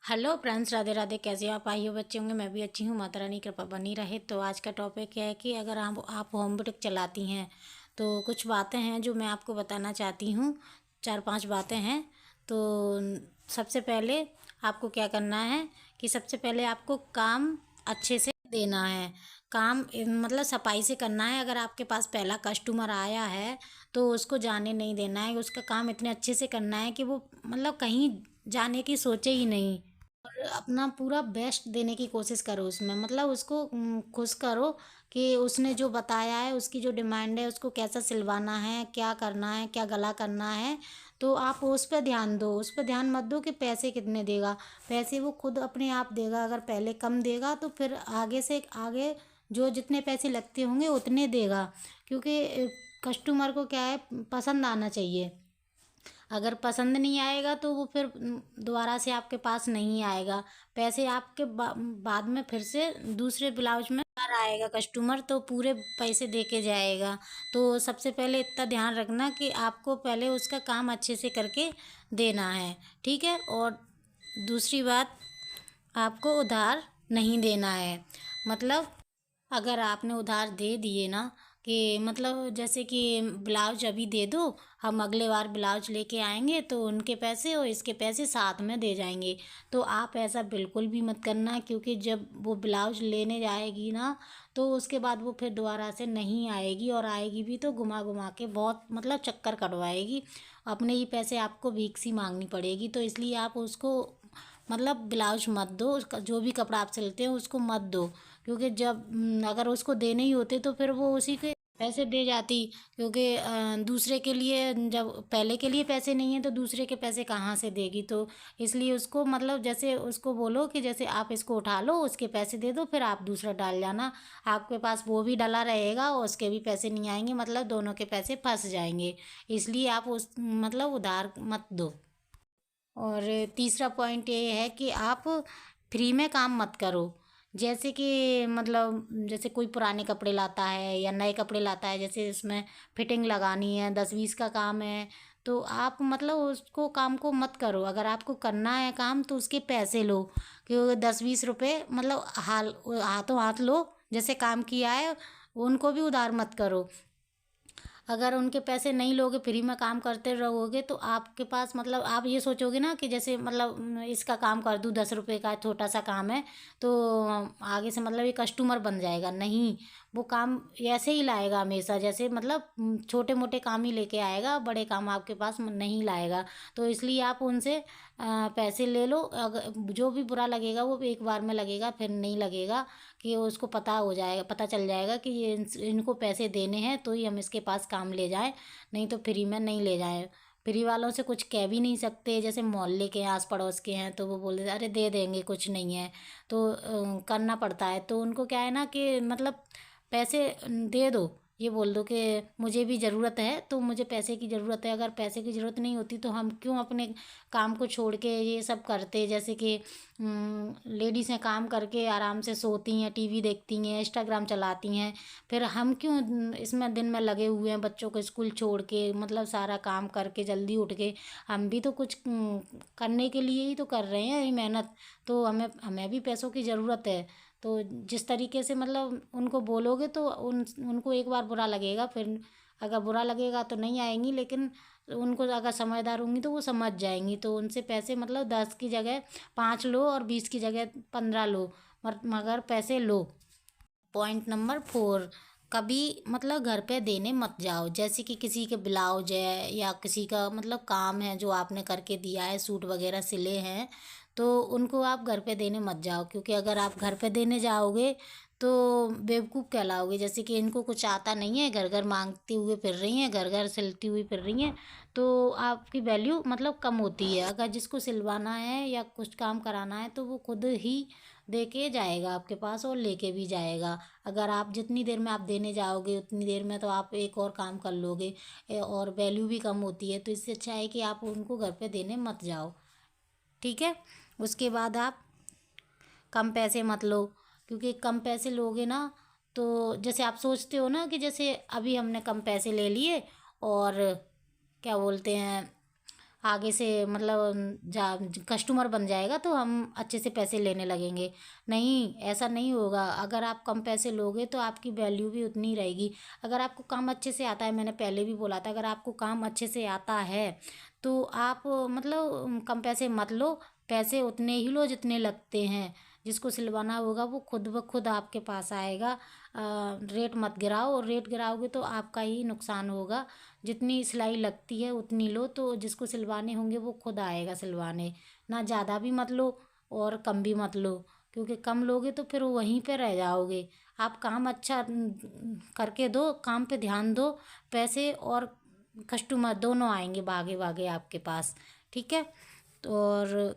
Hello friends, Radhe Radhe. कैसे हो आप? आई हो बच्चे होंगे, मैं भी अच्छी हूँ। माता रानी की कृपा बनी रहे। तो आज का टॉपिक क्या है कि अगर आप होम बुटीक चलाती हैं तो कुछ बातें हैं जो मैं आपको बताना चाहती हूँ। चार पांच बातें हैं। तो सबसे पहले आपको क्या करना है कि सबसे पहले आपको काम अच्छे से देना है। काम मतलब सफाई से करना है। अगर आपके पास पहला कस्टमर आया है तो उसको जाने नहीं देना है। उसका काम इतने अच्छे से करना है कि वो मतलब कहीं जाने की सोचे ही नहीं। अपना पूरा बेस्ट देने की कोशिश करो उसमें, मतलब उसको खुश करो कि उसने जो बताया है, उसकी जो डिमांड है, उसको कैसा सिलवाना है, क्या करना है, क्या गला करना है। तो आप उस पर ध्यान दो। उस पर ध्यान मत दो कि पैसे कितने देगा। पैसे वो खुद अपने आप देगा। अगर पहले कम देगा तो फिर आगे से आगे जो जितने पैसे लगते होंगे उतने देगा। क्योंकि कस्टमर को क्या है, पसंद आना चाहिए। अगर पसंद नहीं आएगा तो वो फिर दोबारा से आपके पास नहीं आएगा। पैसे आपके बाद में फिर से दूसरे ब्लाउज में अगर आएगा कस्टमर तो पूरे पैसे दे के जाएगा। तो सबसे पहले इतना ध्यान रखना कि आपको पहले उसका काम अच्छे से करके देना है। ठीक है। और दूसरी बात, आपको उधार नहीं देना है। मतलब अगर आपने उधार दे दिए ना, कि मतलब जैसे कि ब्लाउज अभी दे दो, हम अगले बार ब्लाउज लेके आएंगे तो उनके पैसे और इसके पैसे साथ में दे जाएंगे। तो आप ऐसा बिल्कुल भी मत करना, क्योंकि जब वो ब्लाउज लेने जाएगी ना तो उसके बाद वो फिर दोबारा से नहीं आएगी, और आएगी भी तो घुमा घुमा के बहुत मतलब चक्कर कटवाएगी। अपने ही पैसे आपको भीख सी मांगनी पड़ेगी। तो इसलिए आप उसको मतलब ब्लाउज मत दो। उसका जो भी कपड़ा आप सिलते हो उसको मत दो। क्योंकि जब अगर उसको देने ही होते तो फिर वो उसी के पैसे दे जाती। क्योंकि दूसरे के लिए, जब पहले के लिए पैसे नहीं है तो दूसरे के पैसे कहाँ से देगी। तो इसलिए उसको मतलब जैसे उसको बोलो कि जैसे आप इसको उठा लो, उसके पैसे दे दो, फिर आप दूसरा डाल जाना। आपके पास वो भी डला रहेगा और उसके भी पैसे नहीं आएंगे, मतलब दोनों के पैसे फंस जाएंगे। इसलिए आप उस मतलब उधार मत दो। और तीसरा पॉइंट ये है कि आप फ्री में काम मत करो। जैसे कि मतलब जैसे कोई पुराने कपड़े लाता है या नए कपड़े लाता है, जैसे इसमें फिटिंग लगानी है, 10-20 का काम है, तो आप मतलब उसको काम को मत करो। अगर आपको करना है काम तो उसके पैसे लो। क्योंकि 10-20 रुपए मतलब हाथों हाथ लो। जैसे काम किया है उनको भी उधार मत करो। अगर उनके पैसे नहीं लोगे, फ्री में काम करते रहोगे, तो आपके पास मतलब आप ये सोचोगे ना कि जैसे मतलब इसका काम कर दूँ, 10 रुपए का छोटा सा काम है तो आगे से मतलब ये कस्टमर बन जाएगा। नहीं, वो काम ऐसे ही लाएगा हमेशा, जैसे मतलब छोटे मोटे काम ही लेके आएगा, बड़े काम आपके पास नहीं लाएगा। तो इसलिए आप उनसे पैसे ले लो। अगर जो भी बुरा लगेगा वो एक बार में लगेगा, फिर नहीं लगेगा। कि उसको पता हो जाएगा, पता चल जाएगा कि ये इनको पैसे देने हैं तो ही हम इसके पास काम ले जाएं, नहीं तो फ्री में नहीं ले जाएं। फ्री वालों से कुछ कह भी नहीं सकते। जैसे मोहल्ले के आस पड़ोस के हैं तो वो बोल देते अरे दे देंगे, कुछ नहीं है। तो करना पड़ता है। तो उनको क्या है ना कि मतलब पैसे दे दो। ये बोल दो कि मुझे भी ज़रूरत है, तो मुझे पैसे की ज़रूरत है। अगर पैसे की ज़रूरत नहीं होती तो हम क्यों अपने काम को छोड़ के ये सब करते। जैसे कि लेडीज़ काम करके आराम से सोती हैं, टीवी देखती हैं, इंस्टाग्राम चलाती हैं। फिर हम क्यों इसमें दिन में लगे हुए हैं, बच्चों को स्कूल छोड़ के, मतलब सारा काम करके जल्दी उठ के। हम भी तो कुछ करने के लिए ही तो कर रहे हैं ये मेहनत। तो हमें हमें भी पैसों की ज़रूरत है। तो जिस तरीके से मतलब उनको बोलोगे तो उनको एक बार बुरा लगेगा, फिर अगर बुरा लगेगा तो नहीं आएंगी। लेकिन उनको अगर समझदार होंगी तो वो समझ जाएंगी। तो उनसे पैसे मतलब 10 की जगह 5 लो और 20 की जगह 15 लो, मगर पैसे लो। पॉइंट नंबर 4, कभी मतलब घर पे देने मत जाओ। जैसे कि किसी के ब्लाउज है या किसी का मतलब काम है जो आपने करके दिया है, सूट वगैरह सिले हैं, तो उनको आप घर पे देने मत जाओ। क्योंकि अगर आप घर पे देने जाओगे तो बेवकूफ़ कहलाओगे। जैसे कि इनको कुछ आता नहीं है, घर घर मांगती हुए फिर रही हैं, घर घर सिलती हुई फिर रही हैं। तो आपकी वैल्यू मतलब कम होती है। अगर जिसको सिलवाना है या कुछ काम कराना है तो वो खुद ही दे के जाएगा आपके पास और लेके भी जाएगा। अगर आप जितनी देर में आप देने जाओगे उतनी देर में तो आप एक और काम कर लोगे, और वैल्यू भी कम होती है। तो इससे अच्छा है कि आप उनको घर पे देने मत जाओ। ठीक है। उसके बाद आप कम पैसे मत लो। क्योंकि कम पैसे लोगे ना तो जैसे आप सोचते हो ना कि जैसे अभी हमने कम पैसे ले लिए और क्या बोलते हैं, आगे से मतलब कस्टमर बन जाएगा तो हम अच्छे से पैसे लेने लगेंगे। नहीं, ऐसा नहीं होगा। अगर आप कम पैसे लोगे तो आपकी वैल्यू भी उतनी ही रहेगी। अगर आपको काम अच्छे से आता है, मैंने पहले भी बोला था, अगर आपको काम अच्छे से आता है तो आप मतलब कम पैसे मत लो, पैसे उतने ही लो जितने लगते हैं। जिसको सिलवाना होगा वो खुद ब खुद आपके पास आएगा। रेट मत गिराओ, और रेट गिराओगे तो आपका ही नुकसान होगा। जितनी सिलाई लगती है उतनी लो, तो जिसको सिलवाने होंगे वो खुद आएगा सिलवाने। ना ज़्यादा भी मत लो और कम भी मत लो, क्योंकि कम लोगे तो फिर वहीं पे रह जाओगे। आप काम अच्छा करके दो, काम पे ध्यान दो, पैसे और कस्टमर दोनों आएंगे भागे भागे आपके पास। ठीक है। तो और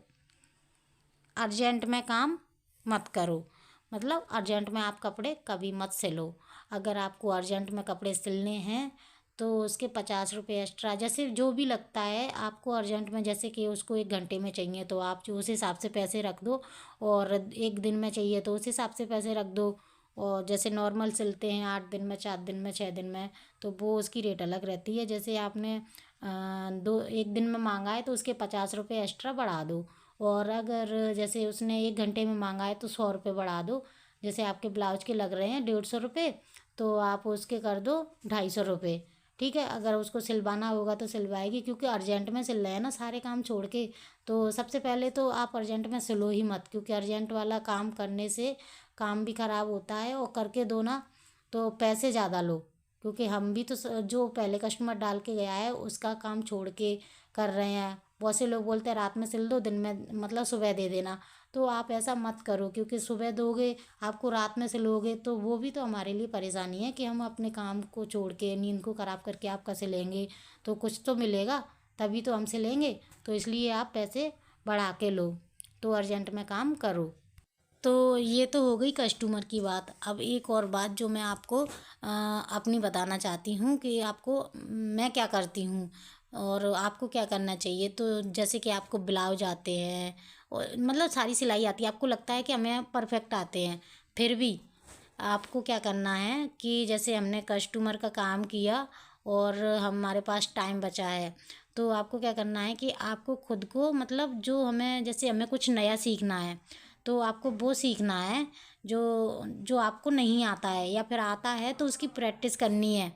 अर्जेंट में काम मत करो, मतलब अर्जेंट में आप कपड़े कभी मत सिलो। अगर आपको अर्जेंट में कपड़े सिलने हैं तो उसके 50 रुपये एक्स्ट्रा, जैसे जो भी लगता है आपको अर्जेंट में, जैसे कि उसको 1 घंटे में चाहिए तो आप जो उस हिसाब से पैसे रख दो, और 1 दिन में चाहिए तो उस हिसाब से पैसे रख दो। और जैसे नॉर्मल सिलते हैं 8 दिन में, 4 दिन में, 6 दिन में, तो वो उसकी रेट अलग रहती है। जैसे आपने 1 दिन में मांगा है तो उसके 50 रुपये एक्स्ट्रा बढ़ा दो। और अगर जैसे उसने 1 घंटे में मांगा है तो 100 रुपये बढ़ा दो। जैसे आपके ब्लाउज के लग रहे हैं 150 रुपये, तो आप उसके कर दो 250 रुपये। ठीक है। अगर उसको सिलवाना होगा तो सिलवाएगी, क्योंकि अर्जेंट में सिल रहे हैं ना सारे काम छोड़ के। तो सबसे पहले तो आप अर्जेंट में सिलो ही मत, क्योंकि अर्जेंट वाला काम करने से काम भी ख़राब होता है। और करके दो ना तो पैसे ज़्यादा लो, क्योंकि हम भी तो जो पहले कस्टमर डाल के गया है उसका काम छोड़ के कर रहे हैं। बहुत से लोग बोलते हैं रात में सिल दो, दिन में मतलब सुबह दे देना। तो आप ऐसा मत करो, क्योंकि सुबह दोगे, आपको रात में सिलोगे तो वो भी तो हमारे लिए परेशानी है कि हम अपने काम को छोड़ के नींद को ख़राब करके आपका सिलेंगे तो कुछ तो मिलेगा, तभी तो हम सिलेंगे। तो इसलिए आप पैसे बढ़ा के लो, तो अर्जेंट में काम करो। तो ये तो हो गई कस्टमर की बात। अब एक और बात जो मैं आपको अपनी बताना चाहती हूँ कि आपको मैं क्या करती हूँ और आपको क्या करना चाहिए। तो जैसे कि आपको ब्लाउज आते हैं और मतलब सारी सिलाई आती है, आपको लगता है कि हमें परफेक्ट आते हैं, फिर भी आपको क्या करना है कि जैसे हमने कस्टमर का काम किया और हमारे पास टाइम बचा है, तो आपको क्या करना है कि आपको खुद को मतलब जो हमें, जैसे हमें कुछ नया सीखना है तो आपको वो सीखना है जो जो आपको नहीं आता है, या फिर आता है तो उसकी प्रैक्टिस करनी है।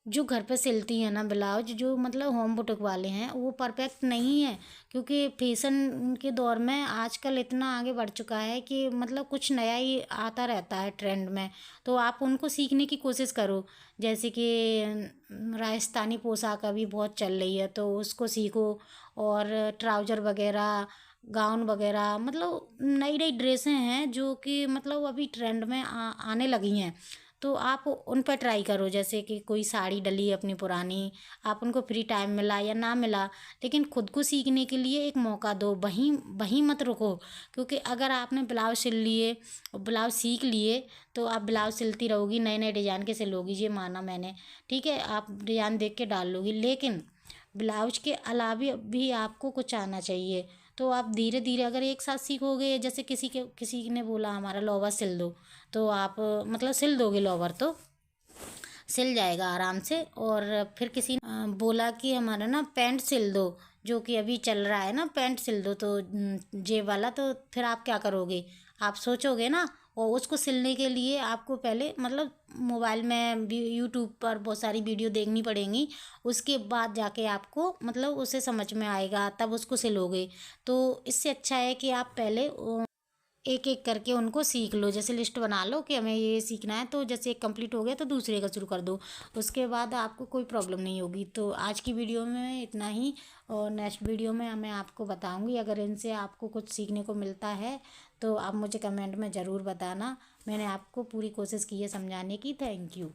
जो घर पे सिलती हैं ना ब्लाउज, जो मतलब होम बुटीक वाले हैं, वो परफेक्ट नहीं है, क्योंकि फैशन के दौर में आजकल इतना आगे बढ़ चुका है कि मतलब कुछ नया ही आता रहता है ट्रेंड में। तो आप उनको सीखने की कोशिश करो। जैसे कि राजस्थानी पोशाक अभी बहुत चल रही है तो उसको सीखो। और ट्राउज़र वगैरह, गाउन वगैरह, मतलब नई नई ड्रेसें हैं जो कि मतलब अभी ट्रेंड में आने लगी हैं। तो आप उन पर ट्राई करो। जैसे कि कोई साड़ी डली है अपनी पुरानी, आप उनको फ्री टाइम मिला या ना मिला, लेकिन खुद को सीखने के लिए एक मौका दो, वहीं वहीं मत रुको। क्योंकि अगर आपने ब्लाउज सिल लिए और ब्लाउज सीख लिए तो आप ब्लाउज सिलती रहोगी, नए नए डिजाइन के सिलोगी, ये माना मैंने। ठीक है, आप डिजाइन देख के डाल लोगी, लेकिन ब्लाउज के अलावा भी आपको कुछ आना चाहिए। तो आप धीरे धीरे अगर एक साथ सीखोगे, जैसे किसी ने बोला हमारा लोवर सिल दो, तो आप मतलब सिल दोगे लोवर तो सिल जाएगा आराम से। और फिर किसी ने बोला कि हमारा ना पैंट सिल दो, जो कि अभी चल रहा है ना, पैंट सिल दो तो जेब वाला, तो फिर आप क्या करोगे, आप सोचोगे ना। और उसको सिलने के लिए आपको पहले मतलब मोबाइल में भी यूट्यूब पर बहुत सारी वीडियो देखनी पड़ेंगी, उसके बाद जाके आपको मतलब उसे समझ में आएगा, तब उसको सिलोगे। तो इससे अच्छा है कि आप पहले एक एक करके उनको सीख लो। जैसे लिस्ट बना लो कि हमें ये सीखना है, तो जैसे एक कंप्लीट हो गया तो दूसरे का शुरू कर दो, उसके बाद आपको कोई प्रॉब्लम नहीं होगी। तो आज की वीडियो में इतना ही, और नेक्स्ट वीडियो में मैं आपको बताऊंगी। अगर इनसे आपको कुछ सीखने को मिलता है तो आप मुझे कमेंट में ज़रूर बताना। मैंने आपको पूरी कोशिश की है समझाने की। Thank you.